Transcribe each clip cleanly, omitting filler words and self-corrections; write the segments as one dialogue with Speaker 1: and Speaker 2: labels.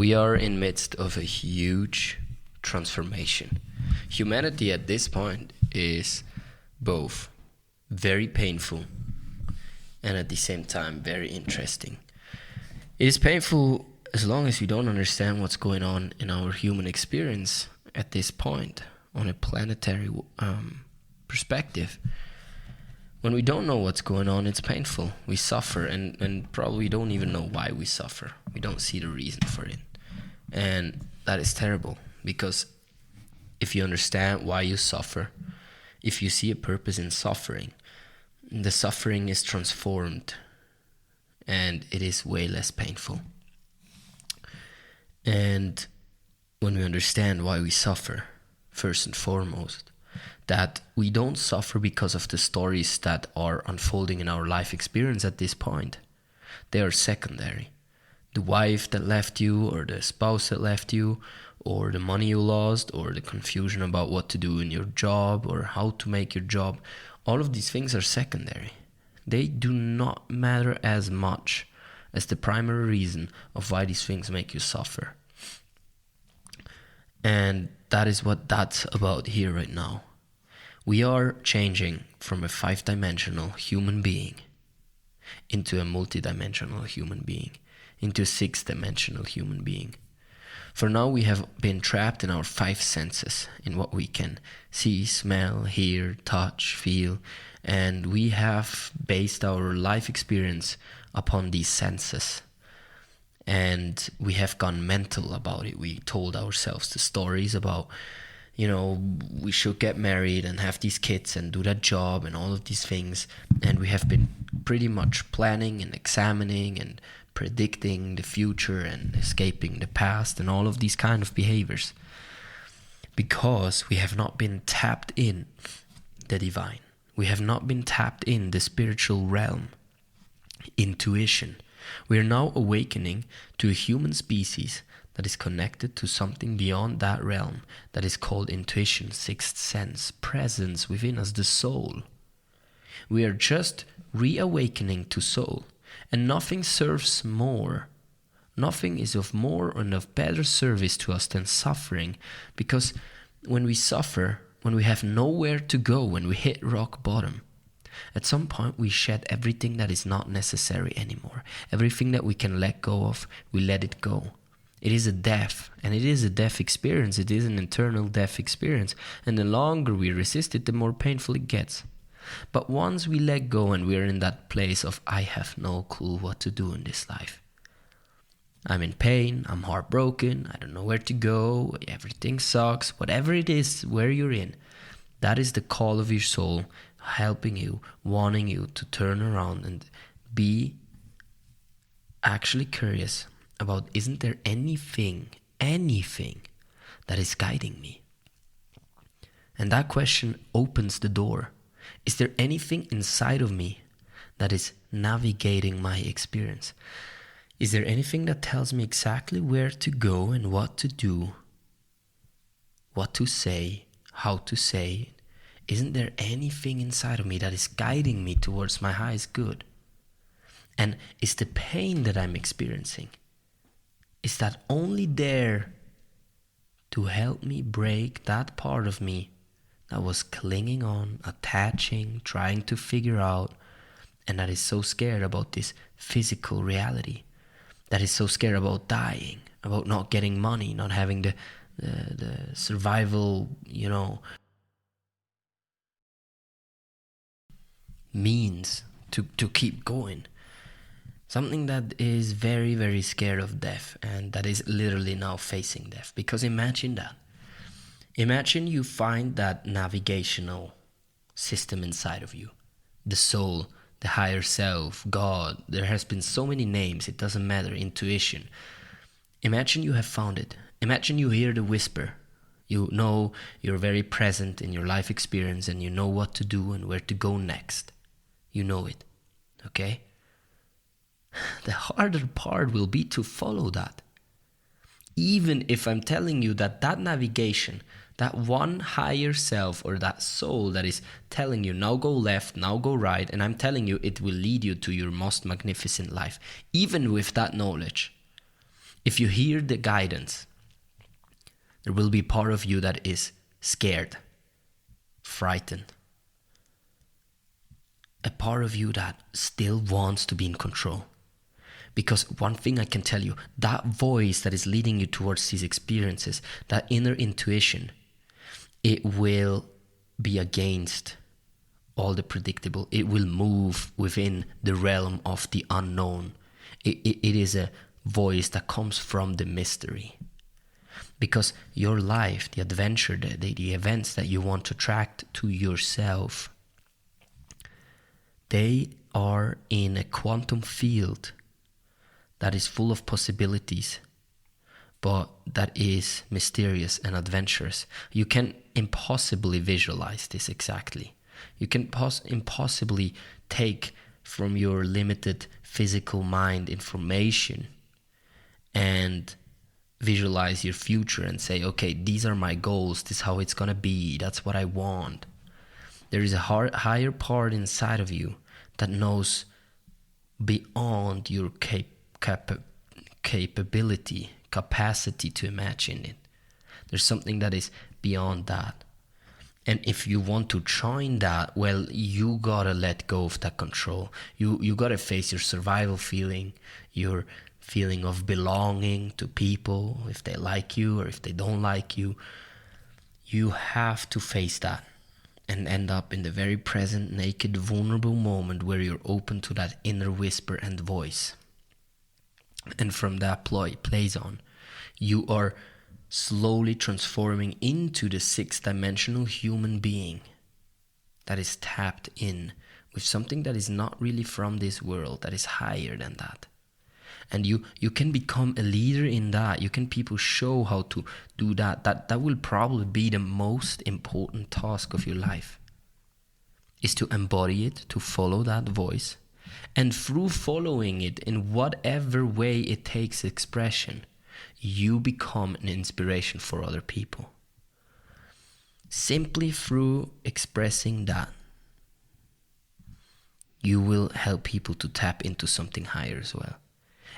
Speaker 1: We are in midst of a huge transformation. Humanity at this point is both very painful and at the same time very interesting. It is painful as long as we don't understand what's going on in our human experience at this point on a planetary perspective. When we don't know what's going on, it's painful. We suffer and probably don't even know why we suffer. We don't see the reason for it. And that is terrible, because if you understand why you suffer, if you see a purpose in suffering, the suffering is transformed and it is way less painful. And when we understand why we suffer, first and foremost, that we don't suffer because of the stories that are unfolding in our life experience at this point. They are secondary. The wife that left you, or the spouse that left you, or the money you lost, or the confusion about what to do in your job, or how to make your job, all of these things are secondary. They do not matter as much as the primary reason of why these things make you suffer. And that is what that's about here right now. We are changing from a 5-dimensional human being into a multi-dimensional human being, into a 6-dimensional human being. For now, we have been trapped in our 5 senses, in what we can see, smell, hear, touch, feel, and we have based our life experience upon these senses. And we have gone mental about it. We told ourselves the stories about, we should get married and have these kids and do that job and all of these things. And we have been pretty much planning and examining and predicting the future and escaping the past and all of these kind of behaviors, because we have not been tapped in the divine. We have not been tapped in the spiritual realm, intuition. We are now awakening to a human species that is connected to something beyond that realm, that is called intuition, sixth sense, presence within us, the soul. We are just reawakening to soul, and nothing serves more. Nothing is of more and of better service to us than suffering, because when we suffer, when we have nowhere to go, when we hit rock bottom, at some point we shed everything that is not necessary anymore. Everything that we can let go of, we let it go. It is a death, and it is a death experience. It is an internal death experience. And the longer we resist it, the more painful it gets. But once we let go and we're in that place of, I have no clue what to do in this life. I'm in pain, I'm heartbroken, I don't know where to go, everything sucks, whatever it is, where you're in, that is the call of your soul helping you, wanting you to turn around and be actually curious about, isn't there anything that is guiding me? And that question opens the door. Is there anything inside of me that is navigating my experience? Is there anything that tells me exactly where to go and what to do, what to say, how to say it? Isn't there anything inside of me that is guiding me towards my highest good? And is the pain that I'm experiencing, is that only there to help me break that part of me that was clinging on, attaching, trying to figure out, and that is so scared about this physical reality, that is so scared about dying, about not getting money, not having the survival, means to keep going. Something that is very, very scared of death, and that is literally now facing death. Because imagine that. Imagine you find that navigational system inside of you. The soul, the higher self, God. There has been so many names, it doesn't matter. Intuition. Imagine you have found it. Imagine you hear the whisper. You know you're very present in your life experience, and you know what to do and where to go next. You know it. Okay? The harder part will be to follow that. Even if I'm telling you that navigation, that one higher self or that soul that is telling you now go left, now go right, and I'm telling you it will lead you to your most magnificent life. Even with that knowledge, If you hear the guidance, there will be part of you that is scared, frightened. A part of you that still wants to be in control. Because one thing I can tell you, that voice that is leading you towards these experiences, that inner intuition, it will be against all the predictable. It will move within the realm of the unknown. It is a voice that comes from the mystery. Because your life, the adventure, the events that you want to attract to yourself, they are in a quantum field that is full of possibilities, but that is mysterious and adventurous. You can impossibly visualize this exactly. You can impossibly take from your limited physical mind information and visualize your future and say, okay, these are my goals, this is how it's gonna be, that's what I want. There is a higher part inside of you that knows beyond your capacity to imagine it. There's something that is beyond that. And if you want to join that, well, you gotta let go of that control. You gotta face your survival feeling, your feeling of belonging to people, if they like you or if they don't like you. You have to face that and end up in the very present, naked, vulnerable moment where you're open to that inner whisper and voice. And from that plays on, you are slowly transforming into the sixth-dimensional human being that is tapped in with something that is not really from this world, that is higher than that. And you can become a leader in that. You can people show how to do that. That will probably be the most important task of your life, is to embody it, to follow that voice. And through following it in whatever way it takes expression, you become an inspiration for other people. Simply through expressing that, you will help people to tap into something higher as well.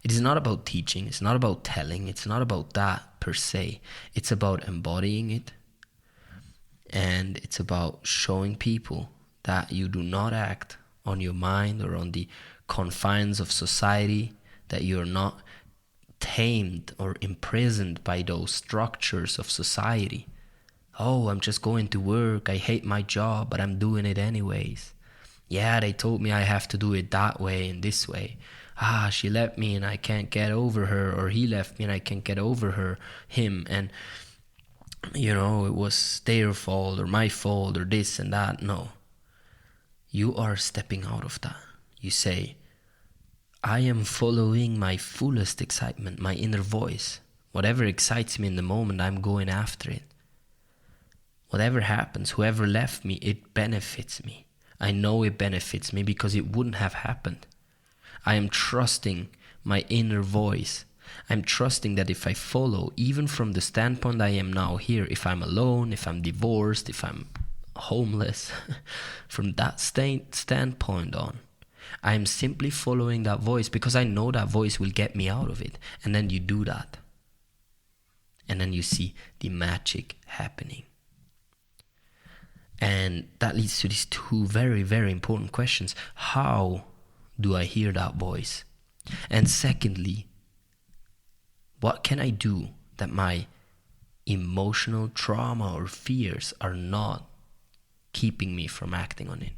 Speaker 1: It is not about teaching, it's not about telling, it's not about that per se. It's about embodying it, and it's about showing people that you do not act on your mind or on the confines of society, that you're not tamed or imprisoned by those structures of society. Oh, I'm just going to work, I hate my job, but I'm doing it anyways. Yeah, they told me I have to do it that way and this way. She left me and I can't get over her, or he left me and I can't get over him, and it was their fault or my fault or this and that. No. You are stepping out of that. You say, I am following my fullest excitement, my inner voice. Whatever excites me in the moment, I'm going after it. Whatever happens, whoever left me, it benefits me. I know it benefits me because it wouldn't have happened. I am trusting my inner voice. I'm trusting that if I follow, even from the standpoint I am now here, if I'm alone, if I'm divorced, if I'm homeless, from that standpoint on, I'm simply following that voice because I know that voice will get me out of it. And then you do that. And then you see the magic happening. And that leads to these two very, very important questions. How do I hear that voice? And secondly, what can I do that my emotional trauma or fears are not keeping me from acting on it?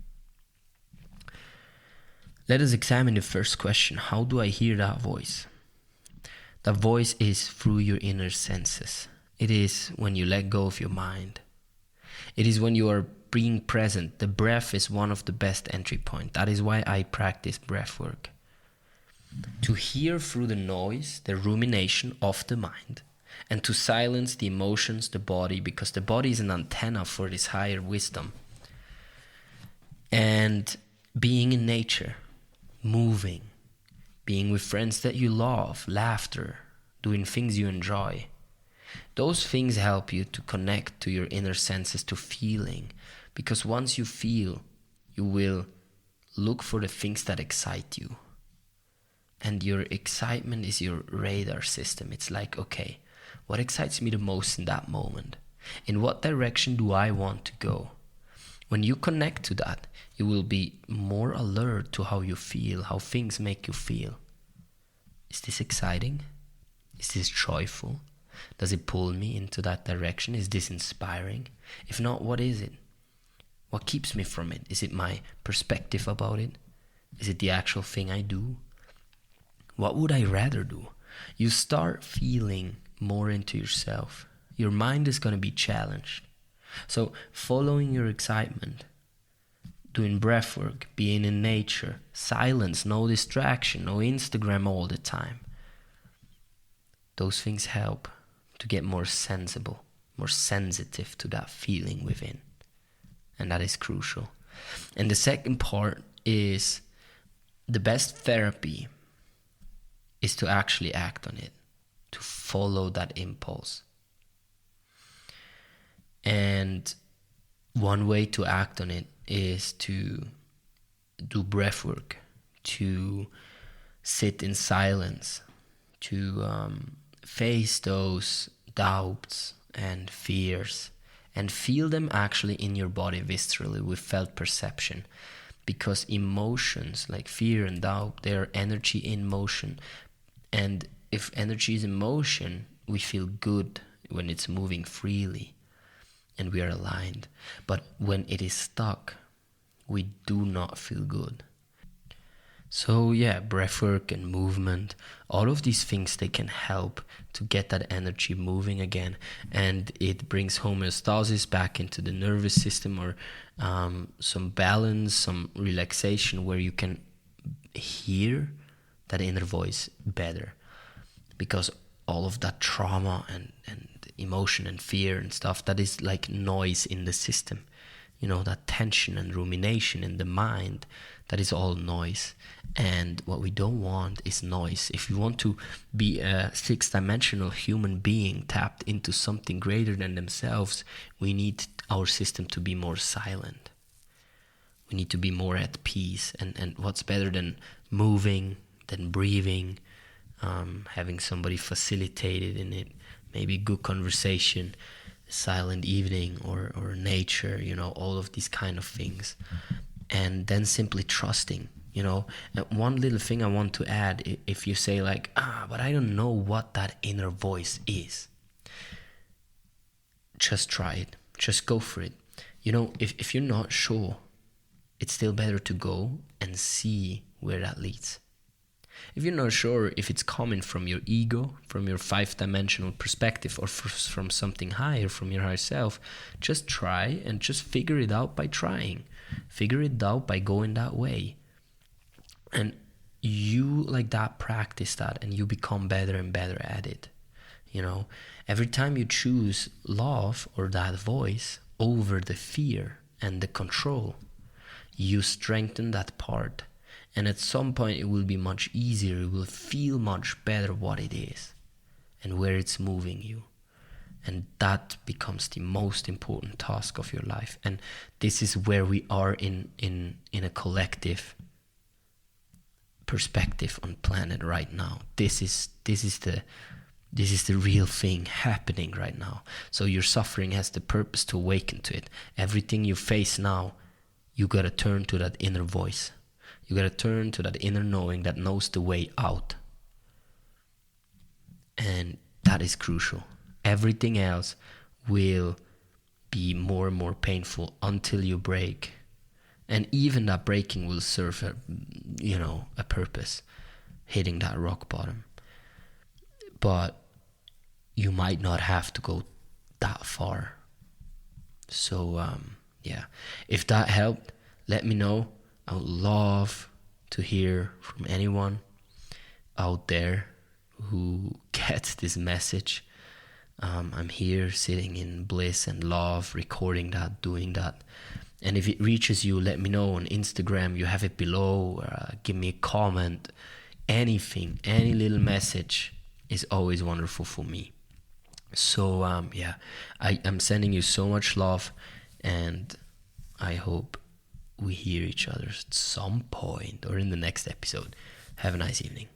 Speaker 1: Let us examine the first question. How do I hear that voice? That voice is through your inner senses. It is when you let go of your mind. It is when you are being present. The breath is one of the best entry points. That is why I practice breath work. To hear through the noise, the rumination of the mind, and to silence the emotions, the body, because the body is an antenna for this higher wisdom. And being in nature, moving, being with friends that you love, laughter, doing things you enjoy. Those things help you to connect to your inner senses, to feeling. Because once you feel, you will look for the things that excite you. And your excitement is your radar system. It's like, okay, what excites me the most in that moment? In what direction do I want to go? When you connect to that, you will be more alert to how you feel, how things make you feel. Is this exciting? Is this joyful? Does it pull me into that direction? Is this inspiring? If not, what is it? What keeps me from it? Is it my perspective about it? Is it the actual thing I do? What would I rather do? You start feeling more into yourself. Your mind is going to be challenged. So following your excitement, doing breath work, being in nature, silence, no distraction, no Instagram all the time. Those things help to get more sensible, more sensitive to that feeling within. And that is crucial. And the second part is the best therapy is to actually act on it, to follow that impulse. And one way to act on it is to do breath work, to sit in silence, to face those doubts and fears and feel them actually in your body viscerally with felt perception. Because emotions like fear and doubt, they are energy in motion. And if energy is in motion, we feel good when it's moving freely and we are aligned. But when it is stuck, we do not feel good. So yeah, breathwork and movement, all of these things, they can help to get that energy moving again, and it brings homeostasis back into the nervous system, or some balance, some relaxation, where you can hear that inner voice better, because all of that trauma and emotion and fear and stuff, that is like noise in the system. You know, that tension and rumination in the mind, that is all noise. And what we don't want is noise. If we want to be a six-dimensional human being tapped into something greater than themselves, we need our system to be more silent. We need to be more at peace. And what's better than moving, than breathing, having somebody facilitated in it, maybe good conversation, silent evening, or nature, you know, all of these kind of things. And then simply trusting, you know. And one little thing I want to add, if you say like, but I don't know what that inner voice is, just try it, just go for it. You know, if you're not sure, it's still better to go and see where that leads. If you're not sure if it's coming from your ego, from your five-dimensional perspective, or from something higher, from your higher self, just try and just figure it out by trying. Figure it out by going that way. And you like that practice that, and you become better and better at it. You know, every time you choose love or that voice over the fear and the control, you strengthen that part. And at some point it will be much easier. You will feel much better what it is and where it's moving you. And that becomes the most important task of your life. And this is where we are in a collective perspective on planet right now. This is the real thing happening right now. So your suffering has the purpose to awaken to it. Everything you face now, you gotta turn to that inner voice. You gotta turn to that inner knowing that knows the way out. And that is crucial. Everything else will be more and more painful until you break. And even that breaking will serve a purpose, hitting that rock bottom. But you might not have to go that far. So, if that helped, let me know. I would love to hear from anyone out there who gets this message. I'm here sitting in bliss and love, recording that, doing that. And if it reaches you, let me know on Instagram. You have it below. Give me a comment. Anything, any little message is always wonderful for me. So, I am sending you so much love, and I hope we hear each other at some point or in the next episode. Have a nice evening.